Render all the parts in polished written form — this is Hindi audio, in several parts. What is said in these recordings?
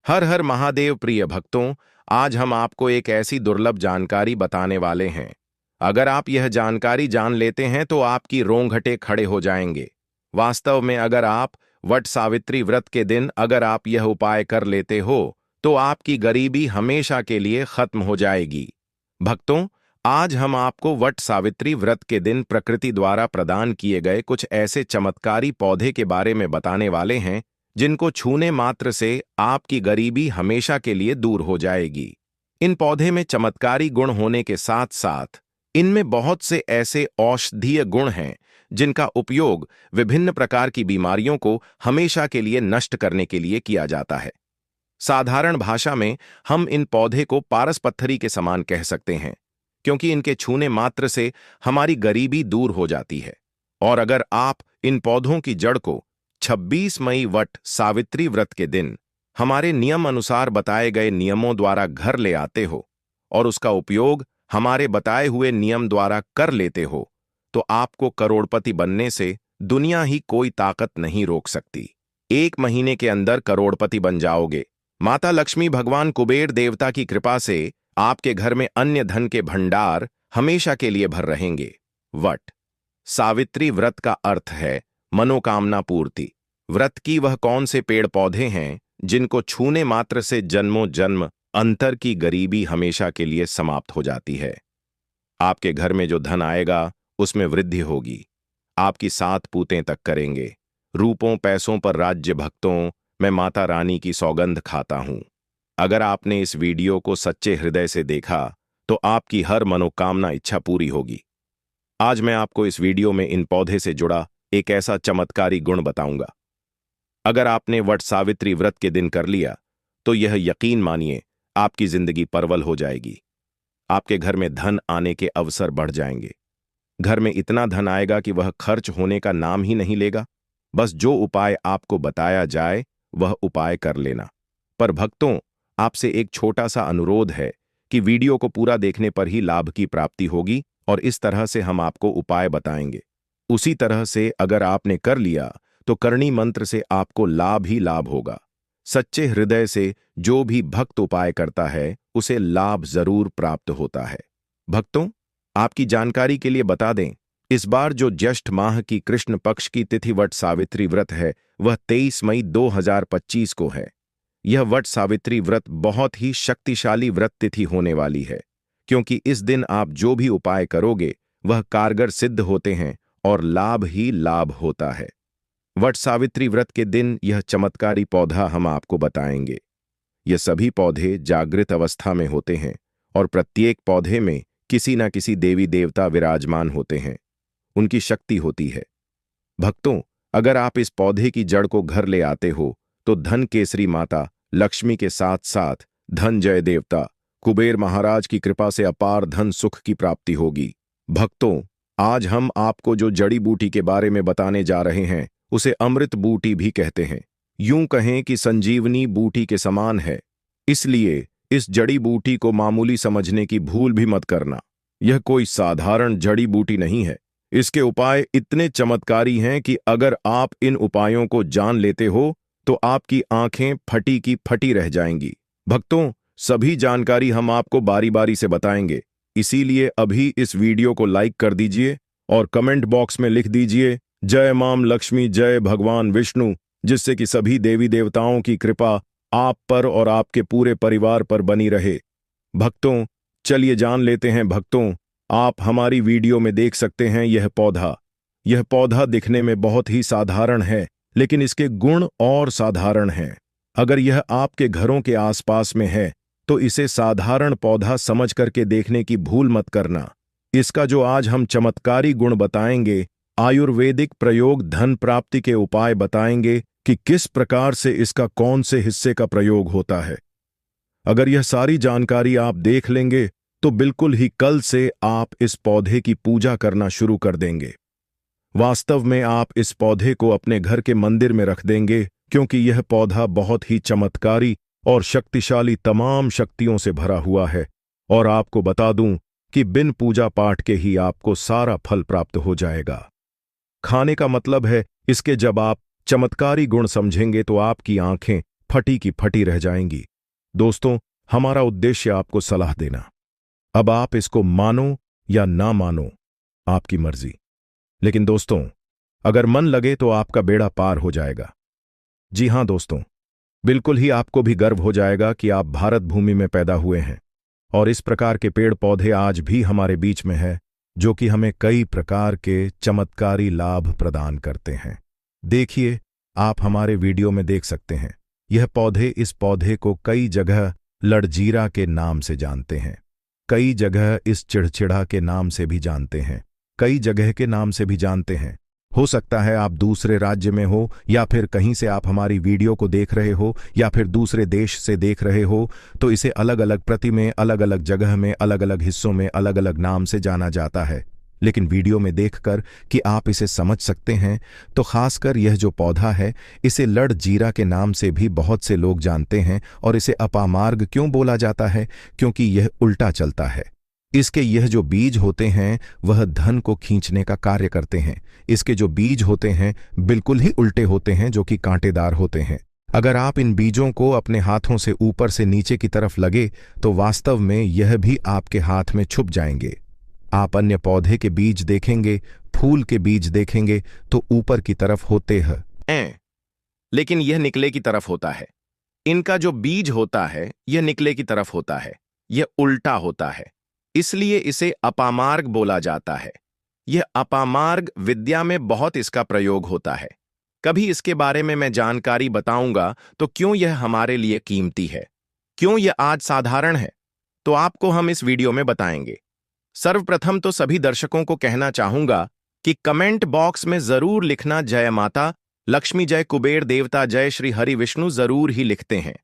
हर हर महादेव प्रिय भक्तों, आज हम आपको एक ऐसी दुर्लभ जानकारी बताने वाले हैं। अगर आप यह जानकारी जान लेते हैं तो आपकी रोंगटे खड़े हो जाएंगे। वास्तव में अगर आप वट सावित्री व्रत के दिन अगर आप यह उपाय कर लेते हो तो आपकी गरीबी हमेशा के लिए खत्म हो जाएगी। भक्तों, आज हम आपको वट सावित्री व्रत के दिन प्रकृति द्वारा प्रदान किए गए कुछ ऐसे चमत्कारी पौधे के बारे में बताने वाले हैं जिनको छूने मात्र से आपकी गरीबी हमेशा के लिए दूर हो जाएगी। इन पौधे में चमत्कारी गुण होने के साथ साथ इनमें बहुत से ऐसे औषधीय गुण हैं जिनका उपयोग विभिन्न प्रकार की बीमारियों को हमेशा के लिए नष्ट करने के लिए किया जाता है। साधारण भाषा में हम इन पौधे को पारस पत्थरी के समान कह सकते हैं, क्योंकि इनके छूने मात्र से हमारी गरीबी दूर हो जाती है। और अगर आप इन पौधों की जड़ को 26 मई वट सावित्री व्रत के दिन हमारे नियम अनुसार बताए गए नियमों द्वारा घर ले आते हो और उसका उपयोग हमारे बताए हुए नियम द्वारा कर लेते हो, तो आपको करोड़पति बनने से दुनिया ही कोई ताकत नहीं रोक सकती। 1 महीने के अंदर करोड़पति बन जाओगे। माता लक्ष्मी, भगवान कुबेर देवता की कृपा से आपके घर में अन्य धन के भंडार हमेशा के लिए भर रहेंगे। वट सावित्री व्रत का अर्थ है मनोकामना पूर्ति। व्रत की वह कौन से पेड़ पौधे हैं जिनको छूने मात्र से जन्मों जन्म अंतर की गरीबी हमेशा के लिए समाप्त हो जाती है। आपके घर में जो धन आएगा उसमें वृद्धि होगी। आपकी 7 पूतें तक करेंगे। रूपों पैसों पर राज्य। भक्तों, मैं माता रानी की सौगंध खाता हूं। अगर आपने इस वीडियो को सच्चे हृदय से देखा तो आपकी हर मनोकामना इच्छा पूरी होगी। आज मैं आपको इस वीडियो में इन पौधे से जुड़ा एक ऐसा चमत्कारी गुण बताऊंगा। अगर आपने वट सावित्री व्रत के दिन कर लिया तो यह यकीन मानिए आपकी जिंदगी परवल हो जाएगी। आपके घर में धन आने के अवसर बढ़ जाएंगे। घर में इतना धन आएगा कि वह खर्च होने का नाम ही नहीं लेगा। बस जो उपाय आपको बताया जाए वह उपाय कर लेना। पर भक्तों, आपसे एक छोटा सा अनुरोध है कि वीडियो को पूरा देखने पर ही लाभ की प्राप्ति होगी और इस तरह से हम आपको उपाय बताएंगे। उसी तरह से अगर आपने कर लिया तो करणी मंत्र से आपको लाभ ही लाभ होगा। सच्चे हृदय से जो भी भक्त उपाय करता है उसे लाभ जरूर प्राप्त होता है। भक्तों, आपकी जानकारी के लिए बता दें, इस बार जो ज्येष्ठ माह की कृष्ण पक्ष की तिथि वट सावित्री व्रत है वह 23 मई 2025 को है। यह वट सावित्री व्रत बहुत ही शक्तिशाली व्रत तिथि होने वाली है, क्योंकि इस दिन आप जो भी उपाय करोगे वह कारगर सिद्ध होते हैं और लाभ ही लाभ होता है। वट सावित्री व्रत के दिन यह चमत्कारी पौधा हम आपको बताएंगे। ये सभी पौधे जागृत अवस्था में होते हैं और प्रत्येक पौधे में किसी न किसी देवी देवता विराजमान होते हैं। उनकी शक्ति होती है। भक्तों, अगर आप इस पौधे की जड़ को घर ले आते हो तो धन केसरी माता लक्ष्मी के साथ साथ धन जय देवता कुबेर महाराज की कृपा से अपार धन सुख की प्राप्ति होगी। भक्तों, आज हम आपको जो जड़ी बूटी के बारे में बताने जा रहे हैं उसे अमृत बूटी भी कहते हैं। यूं कहें कि संजीवनी बूटी के समान है। इसलिए इस जड़ी बूटी को मामूली समझने की भूल भी मत करना। यह कोई साधारण जड़ी बूटी नहीं है। इसके उपाय इतने चमत्कारी हैं कि अगर आप इन उपायों को जान लेते हो तो आपकी आंखें फटी की फटी रह जाएंगी। भक्तों, सभी जानकारी हम आपको बारी बारी से बताएंगे, इसीलिए अभी इस वीडियो को लाइक कर दीजिए और कमेंट बॉक्स में लिख दीजिए जय मां लक्ष्मी, जय भगवान विष्णु, जिससे कि सभी देवी देवताओं की कृपा आप पर और आपके पूरे परिवार पर बनी रहे। भक्तों, चलिए जान लेते हैं। भक्तों, आप हमारी वीडियो में देख सकते हैं यह पौधा दिखने में बहुत ही साधारण है, लेकिन इसके गुण और साधारण हैं। अगर यह आपके घरों के आसपास में है तो इसे साधारण पौधा समझ करके देखने की भूल मत करना। इसका जो आज हम चमत्कारी गुण बताएंगे, आयुर्वेदिक प्रयोग, धन प्राप्ति के उपाय बताएंगे कि किस प्रकार से इसका कौन से हिस्से का प्रयोग होता है। अगर यह सारी जानकारी आप देख लेंगे तो बिल्कुल ही कल से आप इस पौधे की पूजा करना शुरू कर देंगे। वास्तव में आप इस पौधे को अपने घर के मंदिर में रख देंगे, क्योंकि यह पौधा बहुत ही चमत्कारी और शक्तिशाली तमाम शक्तियों से भरा हुआ है। और आपको बता दूं कि बिन पूजा पाठ के ही आपको सारा फल प्राप्त हो जाएगा। खाने का मतलब है इसके जब आप चमत्कारी गुण समझेंगे तो आपकी आंखें फटी की फटी रह जाएंगी। दोस्तों, हमारा उद्देश्य आपको सलाह देना। अब आप इसको मानो या ना मानो, आपकी मर्जी। लेकिन दोस्तों, अगर मन लगे तो आपका बेड़ा पार हो जाएगा। जी हां दोस्तों, बिल्कुल ही आपको भी गर्व हो जाएगा कि आप भारत भूमि में पैदा हुए हैं और इस प्रकार के पेड़ पौधे आज भी हमारे बीच में है, जो कि हमें कई प्रकार के चमत्कारी लाभ प्रदान करते हैं। देखिए, आप हमारे वीडियो में देख सकते हैं, यह पौधे इस पौधे को कई जगह लड़जीरा के नाम से जानते हैं, कई जगह इस चिड़चिड़ा के नाम से भी जानते हैं, कई जगह के नाम से भी जानते हैं। हो सकता है आप दूसरे राज्य में हो या फिर कहीं से आप हमारी वीडियो को देख रहे हो या फिर दूसरे देश से देख रहे हो, तो इसे अलग अलग प्रति में, अलग अलग जगह में, अलग अलग हिस्सों में अलग अलग नाम से जाना जाता है। लेकिन वीडियो में देखकर कि आप इसे समझ सकते हैं, तो खासकर यह जो पौधा है, इसे लड़ जीरा के नाम से भी बहुत से लोग जानते हैं। और इसे अपामार्ग क्यों बोला जाता है? क्योंकि यह उल्टा चलता है। इसके यह जो बीज होते हैं वह धन को खींचने का कार्य करते हैं। इसके जो बीज होते हैं बिल्कुल ही उल्टे होते हैं, जो कि कांटेदार होते हैं। अगर आप इन बीजों को अपने हाथों से ऊपर से नीचे की तरफ लगे तो वास्तव में यह भी आपके हाथ में छुप जाएंगे। आप अन्य पौधे के बीज देखेंगे, फूल के बीज देखेंगे तो ऊपर की तरफ होते हैं, लेकिन यह निकले की तरफ होता है। इनका जो बीज होता है यह निकले की तरफ होता है, यह उल्टा होता है, इसलिए इसे अपामार्ग बोला जाता है। यह अपामार्ग विद्या में बहुत इसका प्रयोग होता है। कभी इसके बारे में मैं जानकारी बताऊंगा तो क्यों यह हमारे लिए कीमती है, क्यों यह आज साधारण है, तो आपको हम इस वीडियो में बताएंगे। सर्वप्रथम तो सभी दर्शकों को कहना चाहूंगा कि कमेंट बॉक्स में जरूर लिखना जय माता लक्ष्मी, जय कुबेर देवता, जय श्री हरि विष्णु जरूर ही लिखते हैं।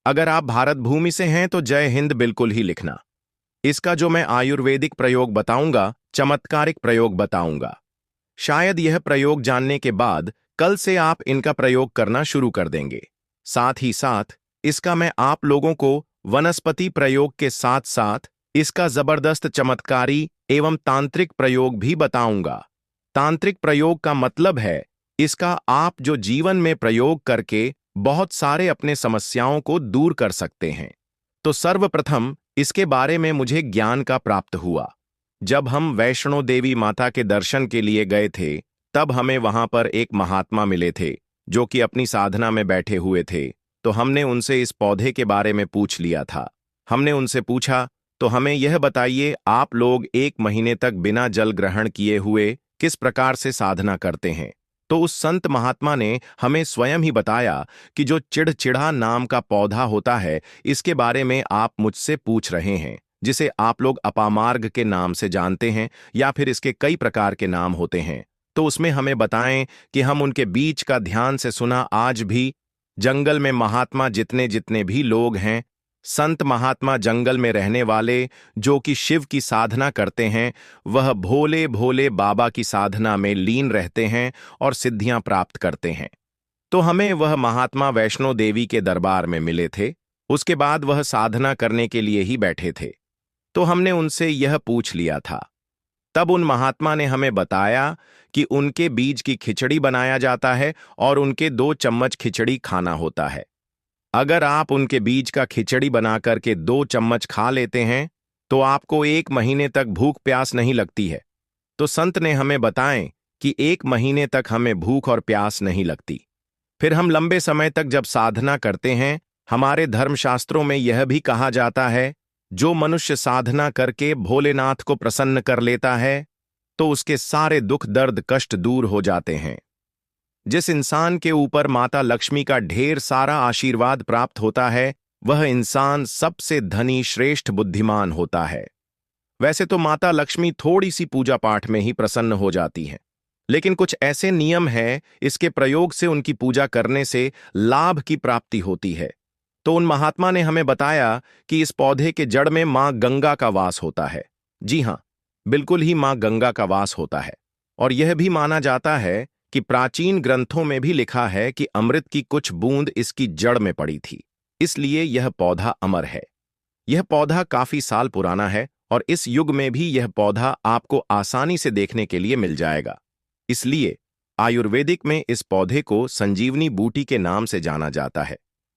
अगर आप भारत भूमि से हैं तो जय हिंद बिल्कुल ही लिखना। इसका जो मैं आयुर्वेदिक प्रयोग बताऊंगा, चमत्कारिक प्रयोग बताऊंगा, शायद यह प्रयोग जानने के बाद कल से आप इनका प्रयोग करना शुरू कर देंगे। साथ ही साथ इसका मैं आप लोगों को वनस्पति प्रयोग के साथ साथ इसका जबरदस्त चमत्कारी एवं तांत्रिक प्रयोग भी बताऊंगा। तांत्रिक प्रयोग का मतलब है इसका आप जो जीवन में प्रयोग करके बहुत सारे अपने समस्याओं को दूर कर सकते हैं। तो सर्वप्रथम इसके बारे में मुझे ज्ञान का प्राप्त हुआ। जब हम वैष्णो देवी माता के दर्शन के लिए गए थे, तब हमें वहां पर एक महात्मा मिले थे जो कि अपनी साधना में बैठे हुए थे। तो हमने उनसे इस पौधे के बारे में पूछ लिया था। हमने उनसे पूछा, तो हमें यह बताइए, आप लोग 1 महीने तक बिना जल ग्रहण किए हुए किस प्रकार से साधना करते हैं? तो उस संत महात्मा ने हमें स्वयं ही बताया कि जो चिड़चिड़ा नाम का पौधा होता है, इसके बारे में आप मुझसे पूछ रहे हैं, जिसे आप लोग अपामार्ग के नाम से जानते हैं या फिर इसके कई प्रकार के नाम होते हैं। तो उसमें हमें बताएं कि हम उनके बीच का ध्यान से सुना। आज भी जंगल में महात्मा जितने जितने भी लोग हैं, संत महात्मा जंगल में रहने वाले जो कि शिव की साधना करते हैं, वह भोले भोले बाबा की साधना में लीन रहते हैं और सिद्धियां प्राप्त करते हैं। तो हमें वह महात्मा वैष्णो देवी के दरबार में मिले थे। उसके बाद वह साधना करने के लिए ही बैठे थे। तो हमने उनसे यह पूछ लिया था। तब उन महात्मा ने हमें बताया कि उनके बीज की खिचड़ी बनाया जाता है और उनके 2 चम्मच खिचड़ी खाना होता है। अगर आप उनके बीज का खिचड़ी बना करके 2 चम्मच खा लेते हैं तो आपको 1 महीने तक भूख प्यास नहीं लगती है। तो संत ने हमें बताएं कि 1 महीने तक हमें भूख और प्यास नहीं लगती। फिर हम लंबे समय तक जब साधना करते हैं, हमारे धर्मशास्त्रों में यह भी कहा जाता है, जो मनुष्य साधना करके भोलेनाथ को प्रसन्न कर लेता है तो उसके सारे दुख दर्द कष्ट दूर हो जाते हैं। जिस इंसान के ऊपर माता लक्ष्मी का ढेर सारा आशीर्वाद प्राप्त होता है, वह इंसान सबसे धनी श्रेष्ठ बुद्धिमान होता है। वैसे तो माता लक्ष्मी थोड़ी सी पूजा पाठ में ही प्रसन्न हो जाती हैं, लेकिन कुछ ऐसे नियम हैं, इसके प्रयोग से उनकी पूजा करने से लाभ की प्राप्ति होती है। तो उन महात्मा ने हमें बताया कि इस पौधे के जड़ में मां गंगा का वास होता है। जी हां, बिल्कुल ही मां गंगा का वास होता है। और यह भी माना जाता है कि प्राचीन ग्रंथों में भी लिखा है कि अमृत की कुछ बूंद इसकी जड़ में पड़ी थी, इसलिए यह पौधा अमर है। यह पौधा काफी साल पुराना है और इस युग में भी यह पौधा आपको आसानी से देखने के लिए मिल जाएगा। इसलिए आयुर्वेदिक में इस पौधे को संजीवनी बूटी के नाम से जाना जाता है।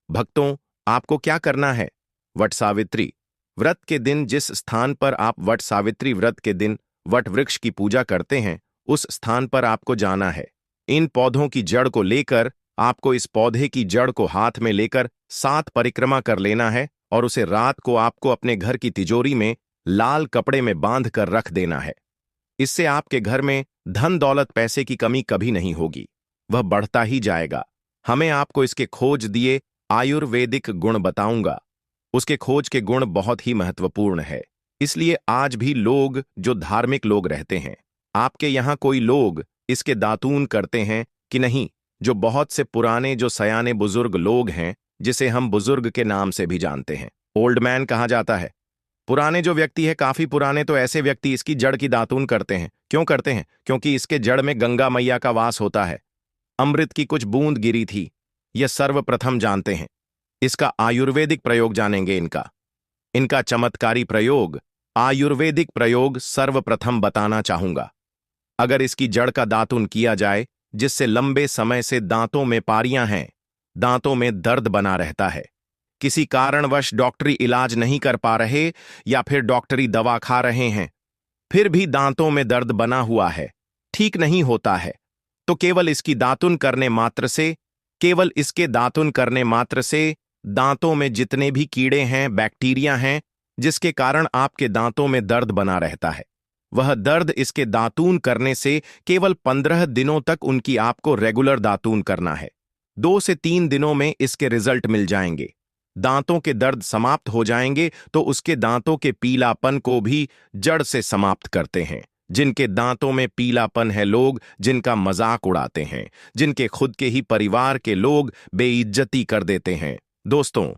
भक्तों, आपको क्या करना है? वट सावित्री व्रत के दिन जिस स्थान पर आप वट सावित्री व्रत के दिन वट वृक्ष की पूजा करते हैं, उस स्थान पर आपको जाना है। इन पौधों की जड़ को लेकर आपको इस पौधे की जड़ को हाथ में लेकर 7 परिक्रमा कर लेना है और उसे रात को आपको अपने घर की तिजोरी में लाल कपड़े में बांध कर रख देना है। इससे आपके घर में धन दौलत पैसे की कमी कभी नहीं होगी, वह बढ़ता ही जाएगा। हमें आपको इसके खोज दिए आयुर्वेदिक गुण बताऊंगा। उसके खोज के गुण बहुत ही महत्वपूर्ण है, इसलिए आज भी लोग जो धार्मिक लोग रहते हैं, आपके यहाँ कोई लोग इसके दातून करते हैं कि नहीं? जो बहुत से पुराने जो सयाने बुजुर्ग लोग हैं, जिसे हम बुजुर्ग के नाम से भी जानते हैं, ओल्ड मैन कहा जाता है। पुराने जो व्यक्ति है, काफी पुराने, तो ऐसे व्यक्ति इसकी जड़ की दातून करते हैं। क्यों करते हैं? क्योंकि इसके जड़ में गंगा मैया का वास होता है। अमृत की कुछ बूंद गिरी थी, यह सर्वप्रथम जानते हैं। इसका आयुर्वेदिक प्रयोग जानेंगे। इनका चमत्कारी प्रयोग, आयुर्वेदिक प्रयोग सर्वप्रथम बताना चाहूंगा। अगर इसकी जड़ का दातुन किया जाए, जिससे लंबे समय से दांतों में पारियां हैं, दांतों में दर्द बना रहता है, किसी कारणवश डॉक्टरी इलाज नहीं कर पा रहे या फिर डॉक्टरी दवा खा रहे हैं, फिर भी दांतों में दर्द बना हुआ है, ठीक नहीं होता है, तो केवल इसकी दातुन करने मात्र से, केवल इसके दातुन करने मात्र से दांतों में जितने भी कीड़े हैं, बैक्टीरिया हैं, जिसके कारण आपके दांतों में दर्द बना रहता है, वह दर्द इसके दातून करने से केवल 15 दिनों तक उनकी आपको रेगुलर दातून करना है। 2 से 3 दिनों में इसके रिजल्ट मिल जाएंगे। दांतों के दर्द समाप्त हो जाएंगे तो उसके दांतों के पीलापन को भी जड़ से समाप्त करते हैं। जिनके दांतों में पीलापन है, लोग जिनका मजाक उड़ाते हैं, जिनके खुद के ही परिवार के लोग बेइज्जती कर देते हैं। दोस्तों,